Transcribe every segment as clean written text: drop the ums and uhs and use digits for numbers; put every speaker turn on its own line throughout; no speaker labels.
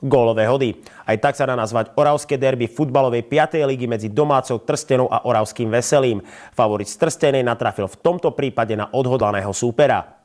Gólové hody. Aj tak sa dá nazvať oravské derby futbalovej 5. ligy medzi domácou Trstenou a Oravským Veselým. Favorit z Trstenej natrafil v tomto prípade na odhodlaného súpera.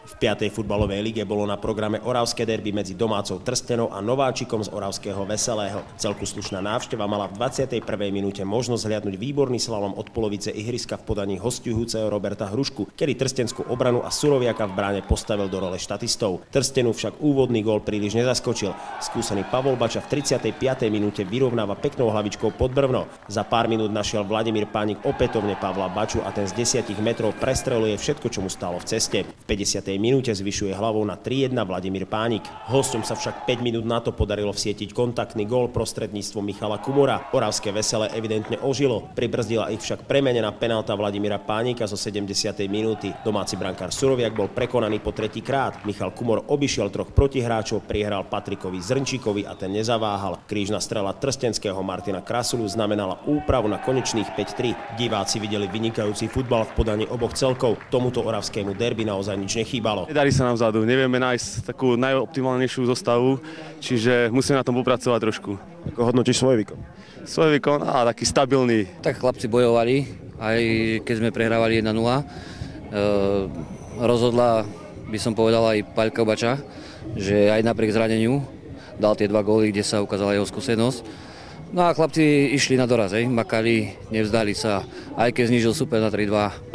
V 5. futbalovej lige bolo na programe oravské derby medzi domácou Trstenou a nováčikom z Oravského Veselého. Celku slušná návšteva mala v 21. minúte možnosť hliadnuť výborný slalom od polovice ihriska v podaní hosťujúceho Roberta Hrušku, kedy trstenskú obranu a Suroviaka v bráne postavil do role štatistov. Trstenu však úvodný gól príliš nezaskočil. Skúsený Pavol Bača v 35. minúte vyrovnáva peknou hlavičkou pod brvno. Za pár minút našiel Vladimír Pánik opätovne Pavla Baču a ten z 10 metrov prestreluje všetko, čo mu stálo v ceste. V 50. minúte zvyšuje hlavou na 3-1 Vladimír Pánik. Hosťom sa však 5 minút na to podarilo vsietiť kontaktný gól prostredníctvom Michala Kumora. Oravské Veselé evidentne ožilo. Pribrzdila ich však premenená penálta Vladimíra Pánika zo 70. minúty. Domáci brankár Suroviak bol prekonaný po tretíkrát. Michal Kumor obišiel troch protihráčov, prihral Patrikovi Zrnčíkovi a ten nezaváhal. Krížna strela trstenského Martina Krasulu znamenala úpravu na konečných 5-3. Diváci videli vynikajúci futbal v podaní oboch celkov. Tomuto oravskému derby naozaj nič nechýba.
Nedarí sa nám vzadu, nevieme nájsť takú najoptimálnejšiu zostavu, čiže musíme na tom popracovať trošku.
Ako hodnotíš svoj výkon?
Svoj výkon? Taký stabilný.
Tak chlapci bojovali, aj keď sme prehrávali 1-0. Rozhodla, by som povedal, aj Paľka Bača, že aj napriek zraneniu dal tie 2 góly, kde sa ukázala jeho skúsenosť. No a chlapci išli na doraz, makali, nevzdali sa, aj keď znížil super na 3-2.